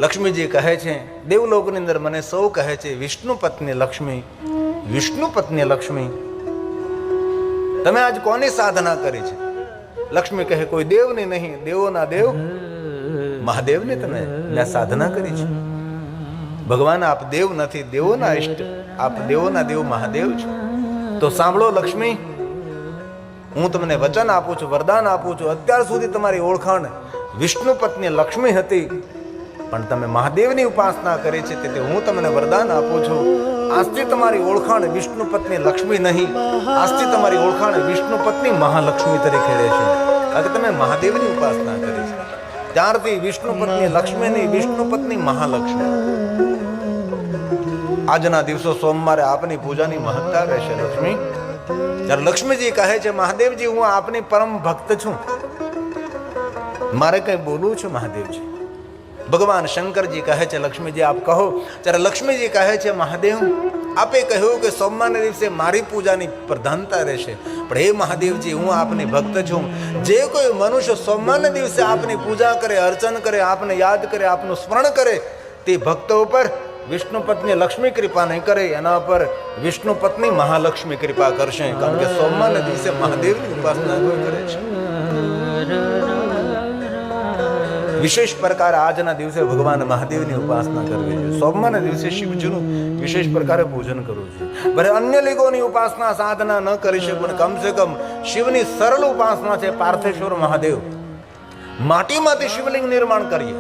લક્ષ્મીજી કહે છે, દેવલોકની અંદર મને સૌ કહે છે વિષ્ણુ પત્ની લક્ષ્મી, વિષ્ણુ પત્ની લક્ષ્મી. તમે આજ કોની સાધના કરી છે? લક્ષ્મી કહે, કોઈ દેવની નહીં, દેવોના દેવ મહાદેવની તમે મેં સાધના કરી છે. ભગવાન આપ દેવ નથી, દેવોના ઇષ્ટ, આપ દેવોના દેવ મહાદેવ છો. તો સાંભળો લક્ષ્મી, હું તમને વચન આપું છું, વરદાન આપું છું. અત્યાર સુધી તમારી ઓળખાણ વિષ્ણુ પત્ની લક્ષ્મી હતી, પણ તમે મહાદેવની ઉપાસના કરી છે, તેથી હું તમને વરદાન આપું છું. આજથી તમારી ઓળખાણ વિષ્ણુ પત્ની લક્ષ્મી નહીં, આજથી તમારી ઓળખાણ વિષ્ણુ પત્ની મહાલક્ષ્મી તરીકે રહેશે. કારણ કે તમે મહાદેવની ઉપાસના કરી છે, ત્યારથી વિષ્ણુ પત્ની લક્ષ્મી નહીં, વિષ્ણુ પત્ની મહાલક્ષ્મી. આજના દિવસો સોમવારે આપની પૂજાની મહત્તા રહેશે લક્ષ્મી. ત્યારે લક્ષ્મીજી કહે છે, મહાદેવજી હું આપની પરમ ભક્ત છું, મારે કઈ બોલવું છે મહાદેવજી? ભગવાન શંકરજી કહે છે, લક્ષ્મીજી આપ કહો. ત્યારે લક્ષ્મીજી કહે છે, મહાદેવ આપે કહ્યું કે સોમવારના દિવસે મારી પૂજાની પ્રધાનતા રહેશે, પણ હે મહાદેવજી હું આપની ભક્ત છું. જે કોઈ મનુષ્ય સોમવારના દિવસે આપની પૂજા કરે, અર્ચન કરે, આપને યાદ કરે, આપનું સ્મરણ કરે, તે ભક્તો ઉપર વિષ્ણુ પત્ની લક્ષ્મી કૃપા નહીં કરે, એના પર વિષ્ણુ પત્ની મહાલક્ષ્મી કૃપા કરશે. કારણ કે સોમવારના દિવસે મહાદેવની ઉપાસના કોઈ કરે છે. વિશેષ પ્રકારે આજના દિવસે ભગવાન મહાદેવની ઉપાસના કરવી જોઈએ. સોમવારના દિવસે શિવજીનું વિશેષ પ્રકારે પૂજન કરવું જોઈએ. ભલે અન્ય લિંગોની ઉપાસના સાધના ન કરી શકે, પણ કમસે કમ શિવની સરળ ઉપાસના છે પાર્થેશ્વર મહાદેવ. માટીમાંથી શિવલિંગ નિર્માણ કરીએ,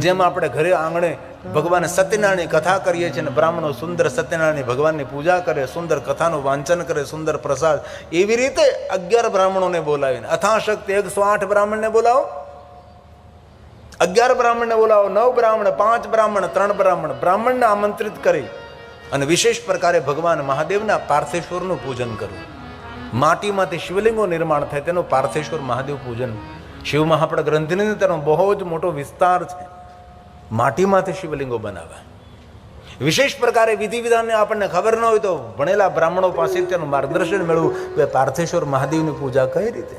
જેમ આપણે ઘરે આંગણે ભગવાન સત્યનારાયણની કથા કરીએ છીએ, બ્રાહ્મણો સુંદર સત્યનારાયણ ભગવાનની પૂજા કરે, સુંદર કથાનું વાંચન કરે, સુંદર પ્રસાદ. એવી રીતે 11 બ્રાહ્મણોને બોલાવીને, અથાશક્તિ 108 બ્રાહ્મણને બોલાવો, 11 બ્રાહ્મણને બોલાવો, 9 બ્રાહ્મણ, 5 બ્રાહ્મણ, 3 બ્રાહ્મણ, બ્રાહ્મણને આમંત્રિત કરી અને વિશેષ પ્રકારે ભગવાન મહાદેવના પાર્થેશ્વરનું પૂજન કરવું. માટીમાંથી શિવલિંગો નિર્માણ થાય, તેનું પાર્થેશ્વર મહાદેવ પૂજન. શિવમાં આપણા ગ્રંથની અંદર બહુ જ મોટો વિસ્તાર છે. માટીમાંથી શિવલિંગો બનાવે. વિશેષ પ્રકારે વિધિ વિધાનને આપણને ખબર ન હોય તો ભણેલા બ્રાહ્મણો પાસે તેનું માર્ગદર્શન મેળવું કે પાર્થેશ્વર મહાદેવની પૂજા કઈ રીતે.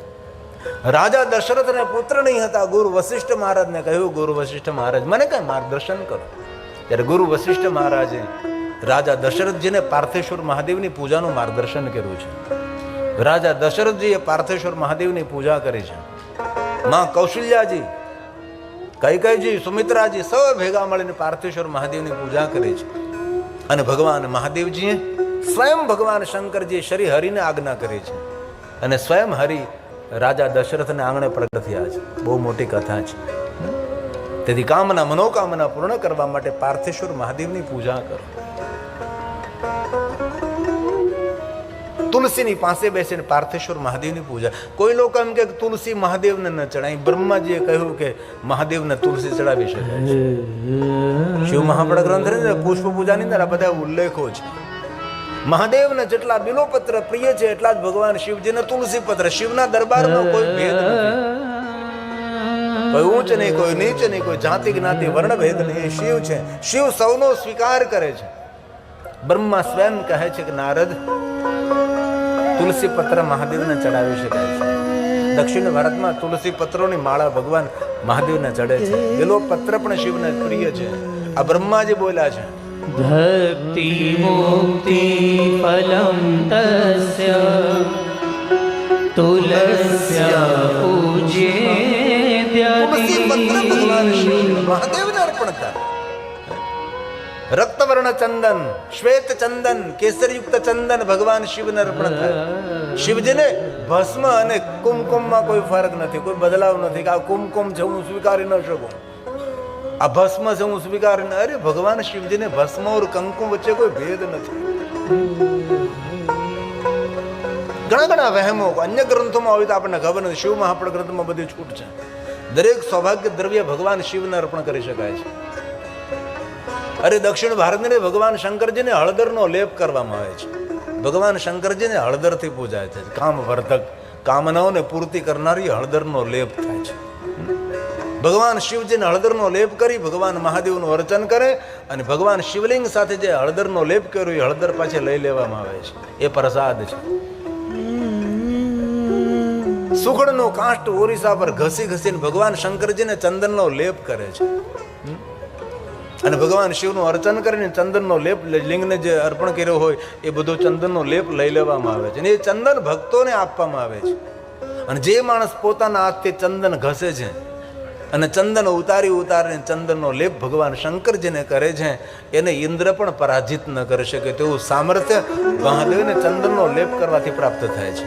રાજા દશરથને પુત્ર નહીં હતા, ગુરુ વશિષ્ઠ મહારાજને કહ્યું, ગુરુ વશિષ્ઠ મહારાજ મને કઈ માર્ગદર્શન કરો. ત્યારે ગુરુ વશિષ્ઠ મહારાજે રાજા દશરથજીને પાર્થેશ્વર મહાદેવની પૂજાનું માર્ગદર્શન કર્યું છે. રાજા દશરથજીએ પાર્થેશ્વર મહાદેવની પૂજા કરી છે. માં કૌશલ્યાજી, કૈકેયજી, સુમિત્રાજી સૌ ભેગા મળીને પાર્થેશ્વર મહાદેવની પૂજા કરી છે. અને ભગવાન મહાદેવજીએ સ્વયં ભગવાન શંકરજીએ શ્રી હરિને આજ્ઞા કરી છે, અને સ્વયં હરિ રાજા દશરથને આંગણે પ્રગટ થયા છે. બહુ મોટી કથા છે. તેથી કામના મનોકામના પૂર્ણ કરવા માટે પાર્થેશ્વર મહાદેવની પૂજા કરો. તુલસીની પાસે બેસીને પાર્થેશ્વર મહાદેવની પૂજા. કોઈ લોકો એમ કે તુલસી મહાદેવને ન ચડાય, બ્રહ્માજીએ કહ્યું કે મહાદેવને તુલસી ચડાવી શકાય છે. શિવ મહાપડા ગ્રંથ પુષ્પ પૂજાની અંદર આ બધા ઉલ્લેખો છે. મહાદેવને જેટલા બિલોપત્ર પ્રિય છે, એટલા જ ભગવાન શિવજીને તુલસી પત્ર. શિવના દરબારમાં કોઈ ભેદ નથી, કોઈ ઊંચ નહીં, કોઈ નીચ નહીં, કોઈ જાતિ જ્ઞાતિ વર્ણ ભેદ નહીં. શિવ છે, શિવ સૌનો સ્વીકાર કરે છે. બ્રહ્મા સ્વયં કહે છે કે નારદ, તુલસી પત્ર મહાદેવને ચડાવી શકાય છે. દક્ષિણ ભારતમાં તુલસી પત્રોની માળા ભગવાન મહાદેવને ચડે છે. બેલો પત્ર પણ શિવને પ્રિય છે. આ બ્રહ્માજી બોલ્યા છે, ભક્તિ મુક્તિ ફલમ તસ્ય તુલસ્યા પૂજ્યેદ્યતિ. ભગવાન શિવ મહાદેવને અર્પણ કરે. રક્તવર્ણ ચંદન, શ્વેત ચંદન, કેસરયુક્ત ચંદન ભગવાન શિવને અર્પણ થાય. શિવજીને ભસ્મ અને કુમકુમમાં કોઈ ફરક નથી, કોઈ બદલાવ નથી કે આ કુમકુમ છે હું સ્વીકારી ન શકું, આ ભસ્મ છે હું સ્વીકારી ન. અરે ભગવાન શિવજીને ભસ્મ और કંકુમ વચ્ચે કોઈ ભેદ નથી. ઘણા ઘણા વહેમો અન્ય ગ્રંથોમાં હોય તો આપણને ખબર નથી. શિવ મહાપડ ગ્રંથમાં બધી છૂટ છે. દરેક સૌભાગ્ય દ્રવ્ય ભગવાન શિવને અર્પણ કરી શકાય છે. અરે દક્ષિણ ભારતને ભગવાન શંકરજીને હળદરનો લેપ કરવામાં આવે છે. ભગવાન શંકરજીને હળદરથી પૂજાય છે. કામ વર્ધક, કામનાઓને પૂર્તિ કરનારી હળદરનો લેપ થાય છે. ભગવાન શિવજીને હળદરનો લેપ કરી ભગવાન મહાદેવનું અર્ચન કરે, અને ભગવાન શિવલિંગ સાથે જે હળદરનો લેપ કર્યો એ હળદર પાછી લઈ લેવામાં આવે છે. એ પ્રસાદ છે. સુખડનો કાષ્ટ ઓરિસા પર ઘસી ઘસીને ભગવાન શંકરજીને ચંદનનો લેપ કરે છે અને ભગવાન શિવનું અર્ચન કરીને ચંદનનો લેપ લિંગને જે અર્પણ કર્યો હોય એ બધો ચંદનનો લેપ લઈ લેવામાં આવે છે અને એ ચંદન ભક્તોને આપવામાં આવે છે. અને જે માણસ પોતાના હાથથી ચંદન ઘસે છે અને ચંદન ઉતારીને ચંદનનો લેપ ભગવાન શંકરજીને કરે છે, એને ઇન્દ્ર પણ પરાજિત ન કરી શકે તેવું સામર્થ્ય મહાદેવને ચંદનનો લેપ કરવાથી પ્રાપ્ત થાય છે.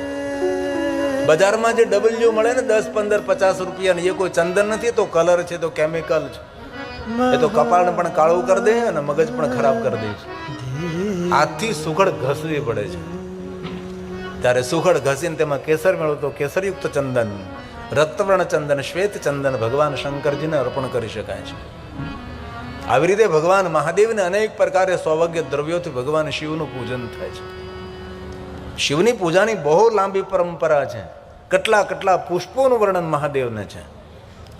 બજારમાં જે ડબલ્યુ મળે ને 10, 15, 50 રૂપિયા એ કોઈ ચંદન નથી, તો કલર છે, તો કેમિકલ છે. એ તો કપાળને પણ કાળું કરી દે અને મગજ પણ ખરાબ કરી દે છે. હાથથી સુખડ ઘસવી પડે છે. ત્યારે સુખડ ઘસીને તેમાં કેસર મેળવો તો કેસરયુક્ત ચંદન, રક્તવર્ણ ચંદન, શ્વેત ચંદન ભગવાન શંકરજીને અર્પણ કરી શકાય છે. આવી રીતે ભગવાન મહાદેવને અનેક પ્રકારે સૌભાગ્ય દ્રવ્યોથી ભગવાન શિવનું પૂજન થાય છે. શિવની પૂજાની બહુ લાંબી પરંપરા છે. કેટલા પુષ્પોનું વર્ણન મહાદેવને છે.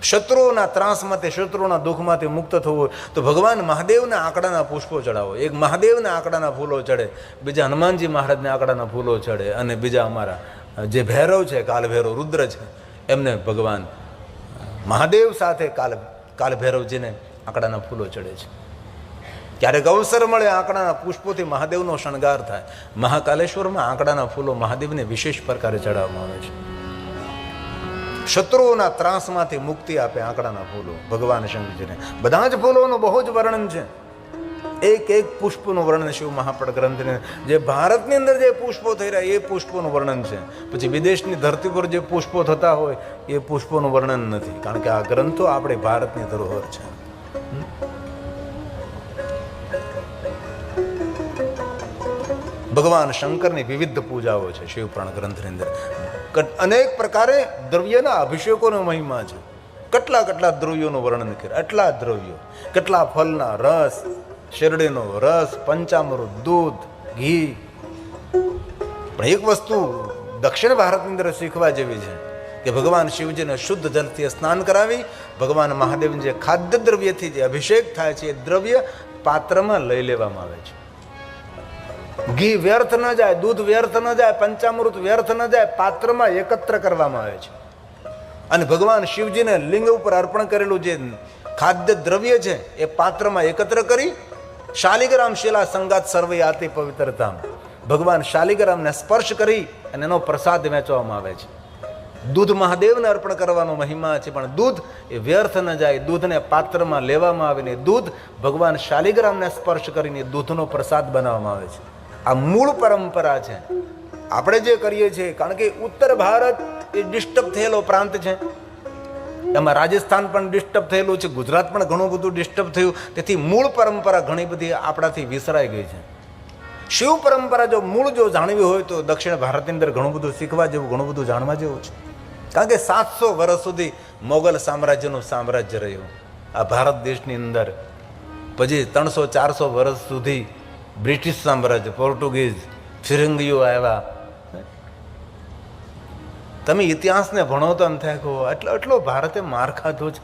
શત્રુઓના ત્રાસમાંથી, શત્રુઓના દુઃખમાંથી મુક્ત થવું હોય તો ભગવાન મહાદેવના આંકડાના પુષ્પો ચડાવો. એક મહાદેવના આંકડાના ફૂલો ચડે, બીજા હનુમાનજી મહારાજના આંકડાના ફૂલો ચડે, અને બીજા અમારા જે ભૈરવ છે, કાલભૈરવ રુદ્ર છે, એમને ભગવાન મહાદેવ સાથે કાલભૈરવજીને આંકડાના ફૂલો ચડે છે. ક્યારેક અવસર મળે આંકડાના પુષ્પોથી મહાદેવનો શણગાર થાય. મહાકાલેશ્વરમાં આંકડાના ફૂલો મહાદેવને વિશેષ પ્રકારે ચડાવવામાં આવે છે. શત્રુઓના ત્રાસમાંથી મુક્તિ આપે આંકડાના ફૂલો ભગવાન શંકરજીને. બધા જ ફૂલોનું બહુ જ વર્ણન છે. એક પુષ્પનું વર્ણન શિવ મહાપડ ગ્રંથને, જે ભારતની અંદર જે પુષ્પો થઈ રહ્યા એ પુષ્પોનું વર્ણન છે. પછી વિદેશની ધરતી પર જે પુષ્પો થતા હોય એ પુષ્પોનું વર્ણન નથી, કારણ કે આ ગ્રંથો આપણે ભારતની ધરોહર છે. ભગવાન શંકરની વિવિધ પૂજાઓ છે શિવપુરાણ ગ્રંથની અંદર. અનેક પ્રકારે દ્રવ્યના અભિષેકોનો મહિમા છે. કેટલા દ્રવ્યોનું વર્ણન કરે, આટલા દ્રવ્યો, કેટલા ફળના રસ, શેરડીનો રસ, પંચામૃત, દૂધ, ઘી. પણ એક વસ્તુ દક્ષિણ ભારતની અંદર શીખવા જેવી છે કે ભગવાન શિવજીને શુદ્ધ જલથી સ્નાન કરાવી ભગવાન મહાદેવને જે ખાદ્ય દ્રવ્યથી જે અભિષેક થાય છે એ દ્રવ્ય પાત્રમાં લઈ લેવામાં આવે છે. ઘી વ્યર્થ ન જાય, દૂધ વ્યર્થ ન જાય, પંચામૃત વ્યર્થ ન જાય, પાત્રમાં એકત્ર કરવામાં આવે છે. અને ભગવાન શિવજીને લિંગ ઉપર અર્પણ કરેલું જે ખાદ્ય દ્રવ્ય છે એ પાત્રમાં એકત્ર કરી શાલિગ્રામ શિલા સંગાત સર્વયાતિ પવિત્રતા, ભગવાન શાલિગ્રામને સ્પર્શ કરી અને એનો પ્રસાદ વહેંચવામાં આવે છે. દૂધ મહાદેવને અર્પણ કરવાનો મહિમા છે, પણ દૂધ એ વ્યર્થ ન જાય, દૂધને પાત્રમાં લેવામાં આવીને દૂધ ભગવાન શાલિગ્રામને સ્પર્શ કરીને દૂધનો પ્રસાદ બનાવવામાં આવે છે. આ મૂળ પરંપરા છે. આપણે જે કરીએ છીએ, કારણ કે ઉત્તર ભારત એ ડિસ્ટર્બ થયેલો પ્રાંત છે, એમાં રાજસ્થાન પણ ડિસ્ટર્બ થયેલું છે, ગુજરાત પણ ઘણું બધું ડિસ્ટર્બ થયું, તેથી મૂળ પરંપરા ઘણી બધી આપણાથી વિસરાઈ ગઈ છે. શિવ પરંપરા જો મૂળ જાણવી હોય તો દક્ષિણ ભારતની અંદર ઘણું બધું શીખવા જેવું, ઘણું બધું જાણવા જેવું છે. કારણ કે 700 વર્ષ સુધી મોગલ સામ્રાજ્યનું સામ્રાજ્ય રહ્યું આ ભારત દેશની અંદર. પછી 300-400 વર્ષ સુધી બ્રિટિશ સામ્રાજ્ય, પોર્ટુગીઝ, ફિરંગીઓ આવ્યા. તમે ઇતિહાસને ભણો તો એમ થાય કે એટલો ભારતે માર ખાધો છે.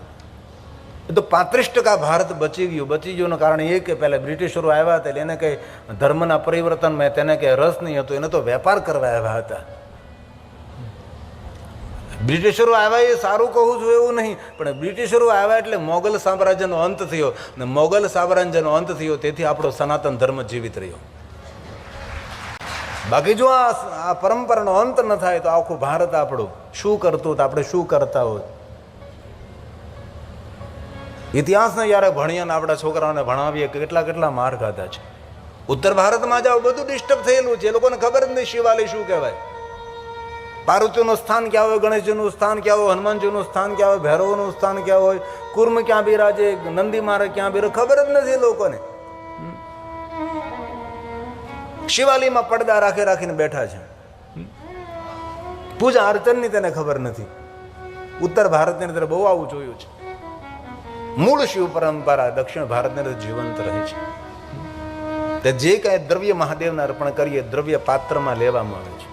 એ તો 35% ભારત બચી ગયું. કારણ એ કે પહેલાં બ્રિટિશરો આવ્યા હતા, એને કંઈ ધર્મના પરિવર્તનમાં તેને કંઈ રસ નહીં હતો, એને તો વેપાર કરવા આવ્યા હતા. બ્રિટિશરો આવ્યા એ સારું કહું છું એવું નહીં, પણ બ્રિટિશરો આવ્યા એટલે મોગલ સામ્રાજ્યનો અંત થયો, ને મોગલ સામ્રાજ્યનો અંત થયો તેથી આપણો સનાતન ધર્મ જીવિત રહ્યો. બાકી જો આ પરંપરાનો અંત ન થાય તો આખું ભારત આપણું શું કરતું, આપણે શું કરતા હોત. ઇતિહાસને યારે ભણીએ ને આપણા છોકરાઓને ભણાવીએ કેટલા માર ખાધા છે. ઉત્તર ભારતમાં જાઓ બધું ડિસ્ટર્બ થયેલું છે, એ લોકોને ખબર જ નહીં શિવાલય શું કહેવાય, પાર્વતીનું સ્થાન ક્યાં હોય, ગણેશજીનું સ્થાન ક્યાં હોય, હનુમાનજીનું સ્થાન ક્યાં હોય, ભૈરવનું સ્થાન ક્યાં હોય, કુર્મ ક્યાં બિરાજે, નંદી મહારાજ ક્યાં બિરાજે, ખબર જ નથી લોકોને. શિવાલયમાં પડદા રાખીને બેઠા છે, પૂજા અર્ચનની તેને ખબર નથી. ઉત્તર ભારતની અંદર બહુ આવું જોયું છે. મૂળ શિવ પરંપરા દક્ષિણ ભારતની અંદર જીવંત રહે છે. તે જે કાંઈ દ્રવ્ય મહાદેવને અર્પણ કરીએ દ્રવ્ય પાત્રમાં લેવામાં આવે છે.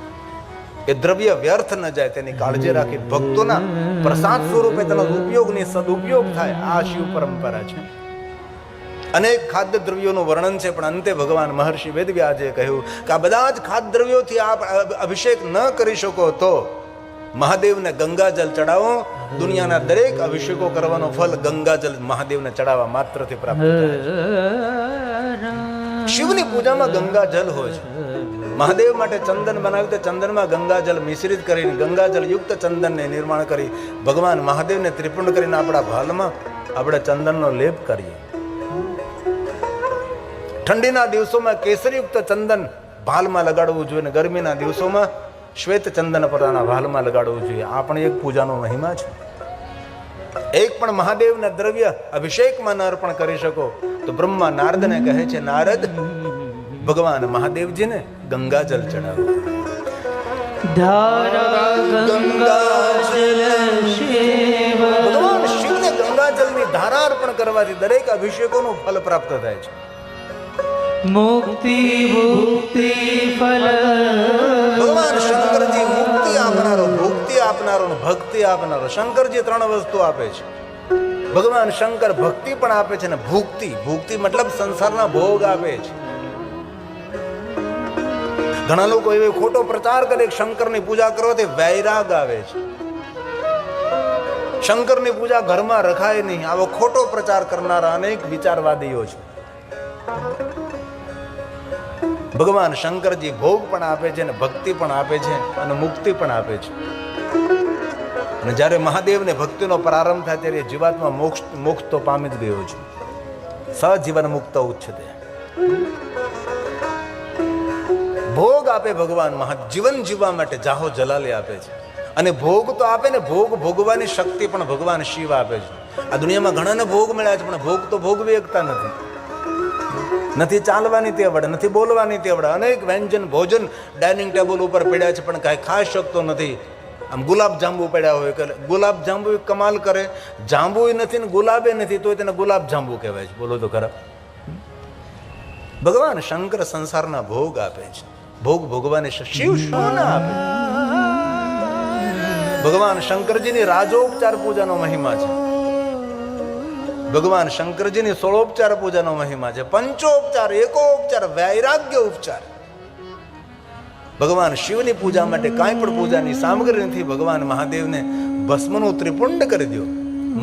એ દ્રવ્ય વ્યર્થ ન જાય તેની કાળજી રાખી ભક્તોના પ્રસાદ સ્વરૂપે તેનો ઉપયોગની સદુપયોગ થાય. આ શિવ પરંપરા છે. અનેક ખાદ્ય દ્રવ્યોનું વર્ણન છે, પણ અંતે ભગવાન મહર્ષિ વેદવ્યાસે કહ્યું કે આ બધા જ ખાદ્ય દ્રવ્યોથી આપ અભિષેક ન કરી શકો તો મહાદેવને ગંગાજલ ચડાવો, દુનિયાના દરેક અભિષેકો કરવાનો ફલ ગંગાજલ મહાદેવને ચડાવવા માત્રથી પ્રાપ્ત થાય છે. શિવની પૂજામાં ગંગાજલ હોય છે. મહાદેવ માટે ચંદન બનાવ્યું તો ચંદનમાં ગંગાજલ મિશ્રિત કરીને ગંગાજલ યુક્ત ચંદનને નિર્માણ કરી ભગવાન મહાદેવને ત્રિપુંડ કરીને આપણા ભાલમાં આપણે ચંદનનો લેપ કરીએ. ઠંડીના દિવસોમાં કેસરીયુક્ત ચંદન ભાલમાં લગાડવું જોઈએ અને ગરમીના દિવસોમાં શ્વેત ચંદન પરાના ભાલમાં લગાડવું જોઈએ. આ પણ એક પૂજાનો મહિમા છે. એક પણ મહાદેવના દ્રવ્ય અભિષેકમાં ન અર્પણ કરી શકો તો બ્રહ્મા નારદને કહે છે, નારદ ભગવાન મહાદેવજીને ગંગાજલ ચડાવો. ભગવાન શિવને ગંગાજલની ધારા અર્પણ કરવાથી દરેક અભિષેકોનું ફલ પ્રાપ્ત થાય છે. મુક્તિ ભુક્તિ ફલ. ભગવાન શંકરજી મુક્તિ આપનારો, ભુક્તિ આપનારો, ભક્તિ આપનારો. શંકરજી 3 વસ્તુ આપે છે. ભગવાન શંકર ભક્તિ પણ આપે છે ને ભુક્તિ. ભુક્તિ મતલબ સંસારના ભોગ આપે છે. ઘણા લોકો એવો ખોટો પ્રચાર કરે કે શંકરની પૂજા કરવાથી વૈરાગ આવે છે. શંકરની પૂજા ઘરમાં રખાય નહીં, આવો ખોટો પ્રચાર કરનારા અનેક વિચારવાદીઓ છે. ભગવાન શંકરજી ભોગ પણ આપે છે અને ભક્તિ પણ આપે છે અને મુક્તિ પણ આપે છે. અને જ્યારે મહાદેવને ભક્તિનો પ્રારંભ થાય ત્યારે જીવાત્મા મોક્ષ તો પામી જ ગયો છે. સજીવન મુક્ત ઉચ્ચતે. ભોગ આપે ભગવાન જીવન જીવવા માટે જાહો જલાલી આપે છે. અને ભોગ તો આપે ને, ભોગ ભોગવાની શક્તિ પણ ભગવાન શિવ આપે છે. આ દુનિયામાં ઘણાને ભોગ મળ્યા છે પણ ભોગ તો ભોગવી શકતા નથી. નથી ચાલવાની તેવડ, નથી બોલવાની તેવડ. અનેક વ્યંજન ભોજન ડાઇનિંગ ટેબલ ઉપર પડ્યા છે પણ કાંઈ ખાઈ શકતો નથી. આમ ગુલાબ જાંબુ પડ્યા હોય કે ગુલાબ જાંબુ કમાલ કરે, જાંબુ નથી ને ગુલાબે નથી તો તેને ગુલાબ જાંબુ કહેવાય છે. બોલો તો ખરા. ભગવાન શંકર સંસારના ભોગ આપે છે. ભોગ ભોગવાની શિવ શું આપે. ભગવાન શંકરજીની રાજોપચાર પૂજાનો મહિમા છે. ભગવાન શંકરજીની 16 પૂજાનો મહિમા છે. પંચોપચાર, એકોપચાર, વૈરાગ્ય ઉપચાર. ભગવાન શિવની પૂજા માટે કાંઈ પણ પૂજાની સામગ્રી નથી. ભગવાન મહાદેવને ભસ્મનું ત્રિપુંડ કરી દો,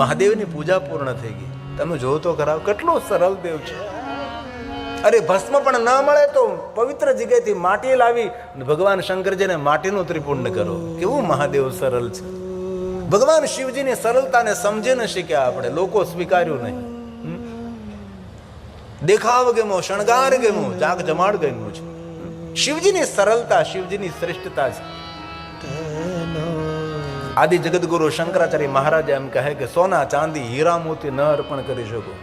મહાદેવની પૂજા પૂર્ણ થઈ ગઈ. તમે જો તો ખરા કેટલો સરળ દેવ છે. અરે ભસ્મ પણ ના મળે તો પવિત્ર જગ્યાએથી માટી લાવી ભગવાન શંકરજીને માટીનું ત્રિપુંડ કરો. કેવું મહાદેવ સરળ છે. ભગવાન શિવજીની સરળતાને સમજી ન શીખ્યા આપણે, લોકો સ્વીકાર્યું નહીં. દેખાવ ગેમો, શણગાર ગેમો, જાગ જમાડ ગેમો છે. શિવજીની સરળતા, શિવજીની શ્રેષ્ઠતા છે. આદિ જગતગુરુ શંકરાચાર્ય મહારાજ એમ કહે કે સોના ચાંદી હીરા મોતી ન અર્પણ કરી શકો.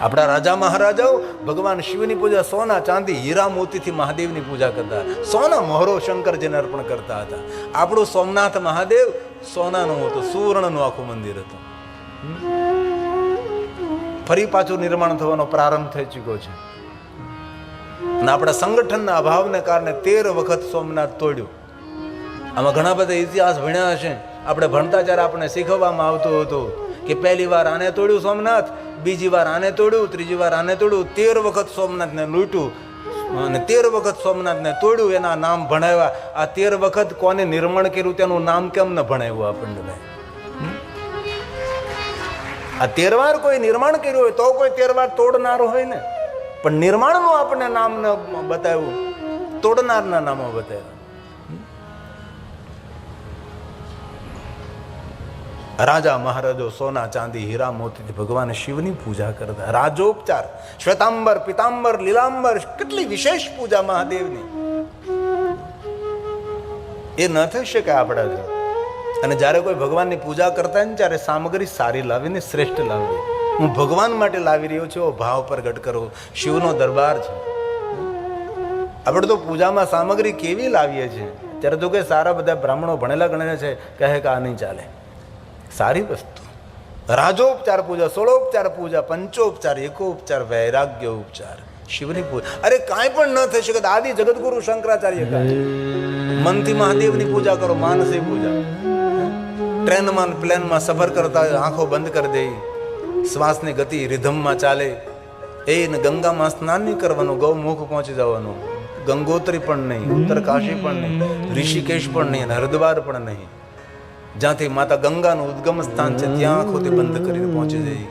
આપણા રાજા મહારાજાઓ ભગવાન શિવની પૂજા સોના ચાંદી હીરા મોતીથી મહાદેવની પૂજા કરતા. સોના મોહરો શંકરજીને અર્પણ કરતા હતા. આપણું સોમનાથ મહાદેવ સોનાનું હતું, સુવર્ણનું આખું મંદિર હતું. ફરી પાછું નિર્માણ થવાનો પ્રારંભ થઈ ચૂક્યો છે. અને આપણા સંગઠનના અભાવને કારણે 13 વખત સોમનાથ તોડ્યું. આમાં ઘણા બધા ઇતિહાસ ભણ્યા હશે. આપણે ભણતા જ્યારે આપણને શીખવવામાં આવતું હતું કે પહેલી વાર આને તોડ્યું સોમનાથ, બીજી વાર આને તોડ્યું, ત્રીજી વાર આને તોડ્યું. 13 વખત સોમનાથને લૂંટ્યું અને 13 વખત સોમનાથને તોડ્યું. એના નામ ભણાવ્યા. આ 13 વખત કોને નિર્માણ કર્યું તેનું નામ કેમ ન ભણાવ્યું આપણને ભાઈ? આ 13 વાર કોઈ નિર્માણ કર્યું હોય તો કોઈ 13 વાર તોડનારો હોય ને, પણ નિર્માણનું આપણને નામ ન બતાવ્યું, તોડનારના નામો બતાવ્યા. રાજા મહારાજો સોના ચાંદી હીરા મોતીથી ભગવાન શિવની પૂજા કરતા. રાજોપચાર, શ્વેતાંબર, પિતાંબર, લીલાંબર, કેટલી વિશેષ પૂજા મહાદેવની. એ ન થઈ શકે આપણાથી. અને જ્યારે કોઈ ભગવાનની પૂજા કરતા હોય ને ત્યારે સામગ્રી સારી લાવીને શ્રેષ્ઠ લાવવી. હું ભગવાન માટે લાવી રહ્યો છું ભાવ પ્રગટ કરો. શિવનો દરબાર છે. આપણે તો પૂજામાં સામગ્રી કેવી લાવીએ છીએ. ત્યારે તો કે સારા બધા બ્રાહ્મણો ભણેલા ગણેલા છે, કહે કે આ નહીં ચાલે. સારી વસ્તુ. રાજોપચાર પૂજા, 16 પૂજા, પંચોપચાર, એકોપચાર, વૈરાગ્ય ઉપચાર, શિવની પૂજા. અરે કાંઈ પણ ન થઈ શકે. આદિ જગતગુરુ શંકરાચાર્ય કહે મનથી મહાદેવની પૂજા કરો, માનસી પૂજા. ટ્રેનમાં પ્લેનમાં સફર કરતા આંખો બંધ કરી દે, શ્વાસની ગતિ રિધમમાં ચાલે. એને ગંગામાં સ્નાન નહીં કરવાનું, ગૌમુખ પહોંચી જવાનું. ગંગોત્રી પણ નહીં, ઉત્તરકાશી પણ નહીં, ઋષિકેશ પણ નહીં, અને હરિદ્વાર પણ નહીં. જ્યાંથી માતા ગંગાનું ઉદ્ગમ સ્થાન છે ત્યાં આંખો તે બંધ કરીને પહોંચી જઈએ.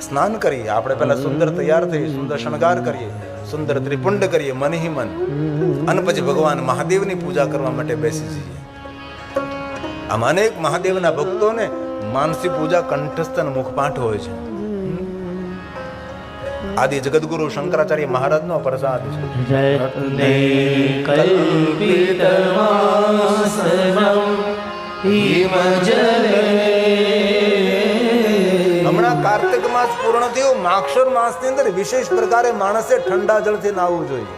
સ્નાન કરીએ, આપણે પહેલા સુંદર તૈયાર થઈએ, સુંદર શણગાર કરીએ, સુંદર ત્રિપુંડ કરીએ મન હિ મન, અને પછી ભગવાન મહાદેવની પૂજા કરવા માટે બેસી જઈએ. આમ અનેક મહાદેવના ભક્તોને માનસી પૂજા કંઠસ્થ અને મુખપાઠ હોય છે. આદિ જગદગુરુ શંકરાચાર્ય મહારાજનો પ્રસાદ છે. રત્ને કલ્પિતવાસનમ હિમજલે. હમણાં કાર્તિક માસ પૂર્ણ થયો, માક્ષર માસની અંદર વિશેષ પ્રકારે માણસે ઠંડા જળથી નાહવું જોઈએ.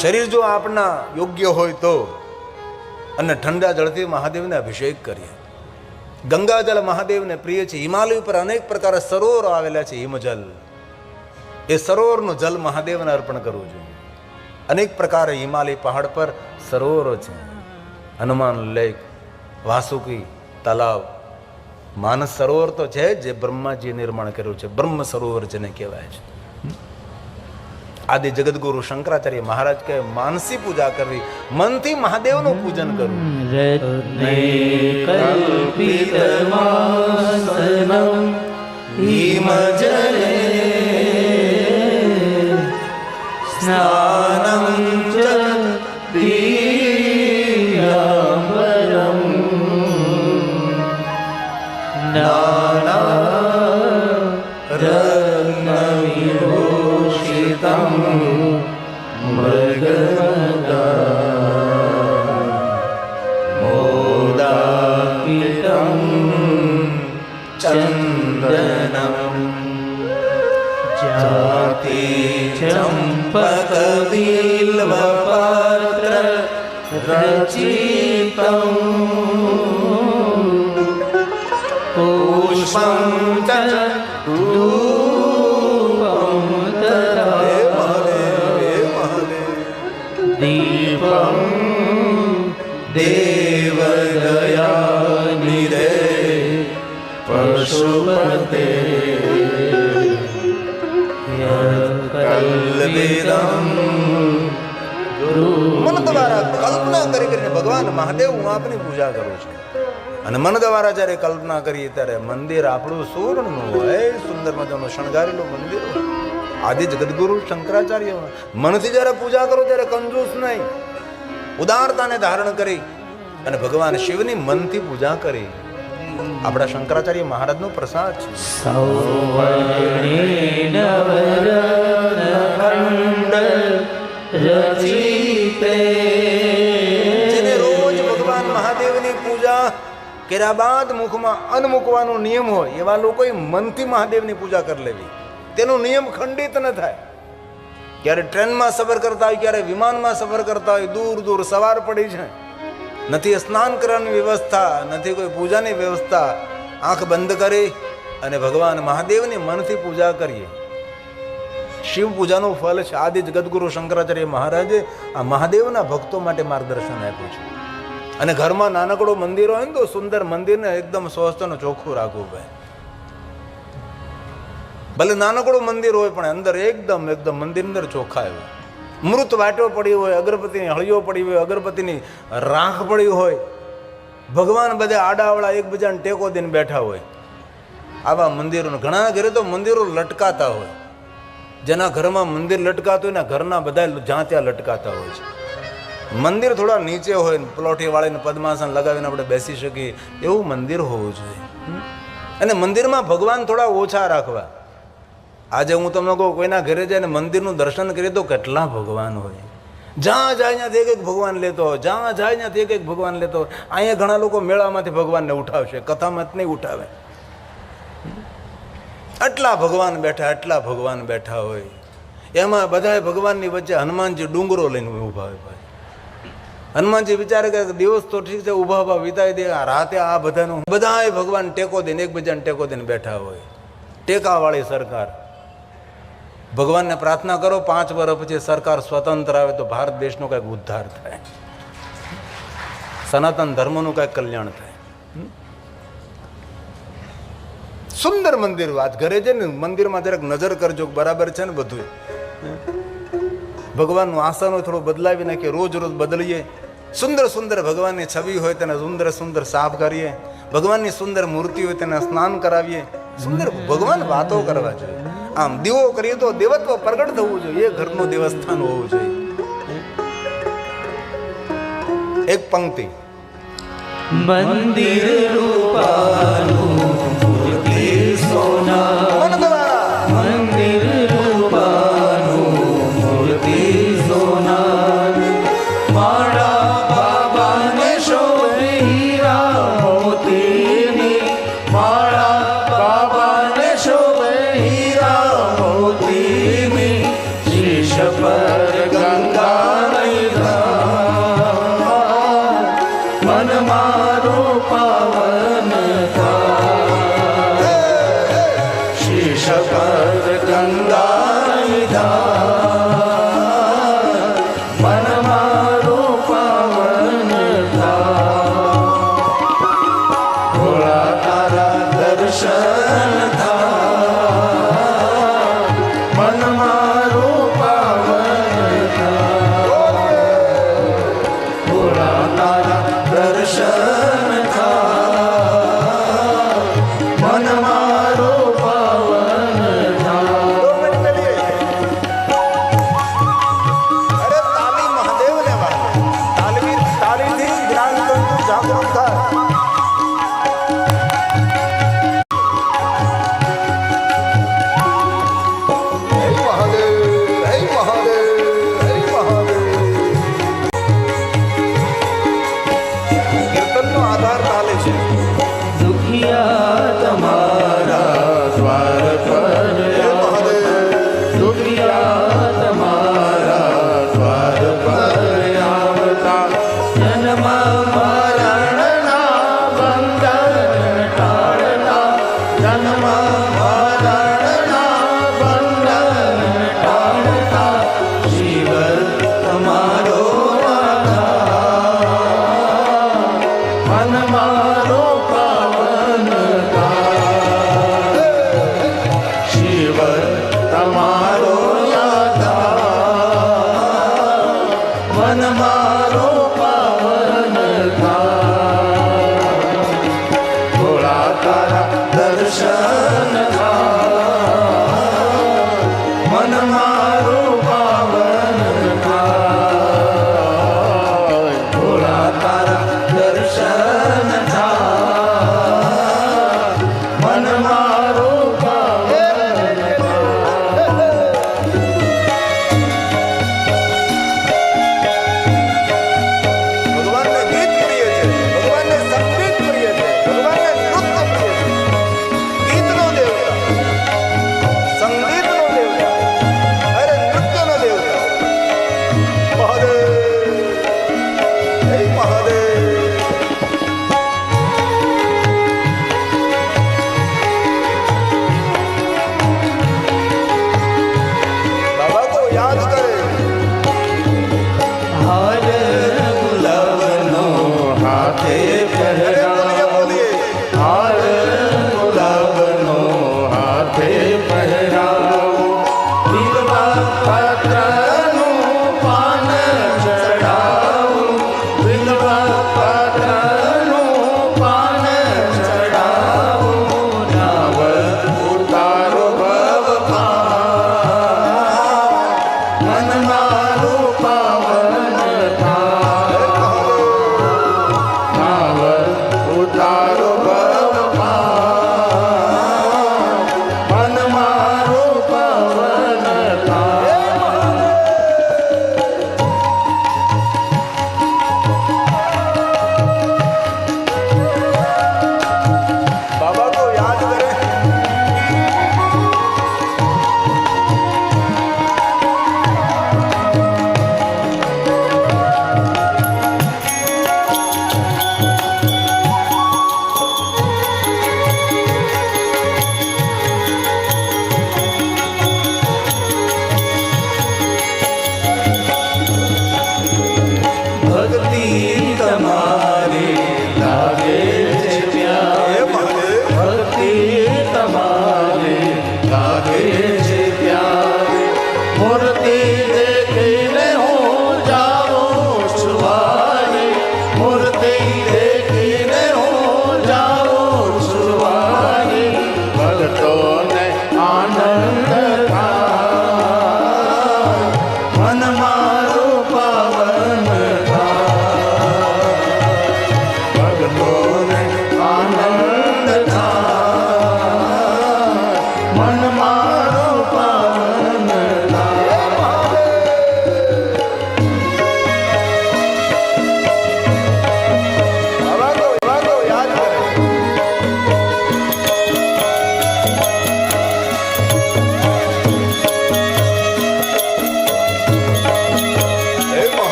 શરીર જો આપના યોગ્ય હોય તો, અને ઠંડા જળથી મહાદેવને અભિષેક કરીએ. ગંગાજળ મહાદેવને પ્રિય છે. હિમાલય પર અનેક પ્રકારે સરોવરો આવેલા છે, હિમજલ. એ સરોવરનું જલ મહાદેવને અર્પણ કરવું જોઈએ. અનેક પ્રકારે હિમાલય પહાડ પર સરોવરો છે. હનુમાન લેક, વાસુકી તલાવ, માનસ સરોવર તો છે જે બ્રહ્માજીએ નિર્માણ કર્યું છે. બ્રહ્મ સરોવર જેને કહેવાય છે. આદિ જગદગુરુ શંકરાચાર્ય મહારાજ કહે માનસી પૂજા કરવી, મનથી મહાદેવનું પૂજન કરવું. રત્ને કલ્પિતવાસનમ હિમજલે સ્નાનમ ચ દિવ્યાંબરમ નાનારત્નવિભૂષિતમ મોદાપિતમ ચંદનમ જાતિ ચંપકબિલ્વપત્ર રચિતમ પુષ્પમ ચ ધૂપમ તથા દીપમ દેવદયાનિધે પશુપતે કલ્પિતમ. મન દ્વારા કલ્પના કરી કરીને ભગવાન મહાદેવ હું આપની પૂજા કરું છું. અને મન દ્વારા જયારે કલ્પના કરીએ ત્યારે મંદિર આપણું સુવર્ણનું હોય, સુંદર મજાનું શણગારેલું મંદિર હોય. આદિ જગદગુરુ શંકરાચાર્ય મનથી જયારે પૂજા કરો ત્યારે કંજૂસ નહીં, ઉદારતાને ધારણ કરી અને ભગવાન શિવની મનથી પૂજા કરી. આપણા શંકરાચાર્ય મહારાજનો પ્રસાદ છે. સૌવર્ણેન વરદખંડ રચિતે. જેને રોજ ભગવાન મહાદેવની પૂજા કર્યા બાદ મુખમાં અન્ન મૂકવાનો નિયમ હોય એવા લોકોએ મનથી મહાદેવની પૂજા કરી લેવી. તેનો નિયમ ખંડિત ન થાય. ક્યારે ટ્રેનમાં સફર કરતા હોય, ક્યારે વિમાનમાં સફર કરતા હોય, દૂર દૂર સવાર પડી છે, નથી સ્નાન કરવાની વ્યવસ્થા, નથી કોઈ પૂજાની વ્યવસ્થા, આંખ બંધ કરી અને ભગવાન મહાદેવની મનથી પૂજા કરીએ. શિવ પૂજાનું ફળ છે. આદિ જગદગુરુ શંકરાચાર્ય મહારાજે આ મહાદેવના ભક્તો માટે માર્ગદર્શન આપ્યું છે. અને ઘરમાં નાનકડો મંદિર હોય ને તો સુંદર મંદિરને એકદમ સ્વસ્થ અને ચોખ્ખું રાખવું ભાઈ. ભલે નાનકડું મંદિર હોય પણ અંદર એકદમ મંદિર અંદર ચોખ્ખા હોય. મૃત વાટો પડી હોય, અગરબત્તીની હળીઓ પડી હોય, અગરબત્તીની રાખ પડી હોય, ભગવાન બધા આડાવડા એકબીજાને ટેકો દઈને બેઠા હોય. આવા મંદિરો, ઘણા ઘરે તો મંદિરો લટકાતા હોય. જેના ઘરમાં મંદિર લટકાતું હોય ને ઘરના બધા જ્યાં ત્યાં લટકાતા હોય છે. મંદિર થોડા નીચે હોય ને પ્લોટી વાળીને પદ્માસન લગાવીને આપણે બેસી શકીએ એવું મંદિર હોવું જોઈએ. અને મંદિરમાં ભગવાન થોડા ઓછા રાખવા. આજે હું તમને કહું, કોઈના ઘરે જઈને મંદિરનું દર્શન કરીએ તો કેટલા ભગવાન હોય. જ્યાં જાય ત્યાંથી એક ભગવાન લેતો હોય, જ્યાં જાય ત્યાંથી એક ભગવાન લેતો હોય. અહીંયા ઘણા લોકો મેળામાંથી ભગવાનને ઉઠાવશે, કથામાં નહીં ઉઠાવે. આટલા ભગવાન બેઠા હોય. એમાં બધા ભગવાનની વચ્ચે હનુમાનજી ડુંગરો લઈને ઊભા હોય ભાઈ. હનુમાનજી વિચારે કે દિવસ તો ઠીક છે, ઊભા વિતાવી દે, રાતે આ બધાનું બધા ભગવાન ટેકો દઈને એકબીજાને ટેકો દઈને બેઠા હોય. ટેકાવાળી સરકાર. ભગવાનને પ્રાર્થના કરો 5 વર્ષ પછી સરકાર સ્વતંત્ર આવે તો ભારત દેશનો કંઈક ઉદ્ધાર થાય, સનાતન ધર્મનું કંઈક કલ્યાણ થાય. સુંદર મંદિર. આજ ઘરે છે ને મંદિરમાં જરાક નજર કરજો, બરાબર છે ને બધું. ભગવાનનું આસન હોય થોડું બદલાવી નાખીએ, રોજ રોજ બદલીએ. સુંદર સુંદર ભગવાનની છબી હોય તેને સુંદર સુંદર સાફ કરીએ. ભગવાનની સુંદર મૂર્તિ હોય તેને સ્નાન કરાવીએ. સુંદર ભગવાન વાતો કરવા જોઈએ. આમ દીવો કરીએ તો દેવત્વ પ્રગટ થવું જોઈએ. એ ઘરનું દેવસ્થાન હોવું જોઈએ. એક પંક્તિ મંદિર રૂપાનું મૂર્તિ સોના, મન દ્વારા મંદિર રૂપાનું મૂર્તિ સોના, મારા બાબાને શોભે હીરા મોતીની, મારા બાબાને શોભે હીરા મોતીની, શીશ પર ગંગા મન મારો પાવન થાય, શીશ પર ગંગા મન મારો પાવન થાય, ભોળા તારા દર્શન થાય, મન મારો પાવન થાય, ભોળા તારા દર્શન થાય, મન મારો પાવન થાય. અરે તાલી મહાદેવને વાગે. તાલીથી જ્ઞાન તંતુ જાગૃત થાય. હે મહાદેવ, હે મહાદેવ, હે મહાદેવ. કીર્તનનો આધાર તાલે છે. દુખિયા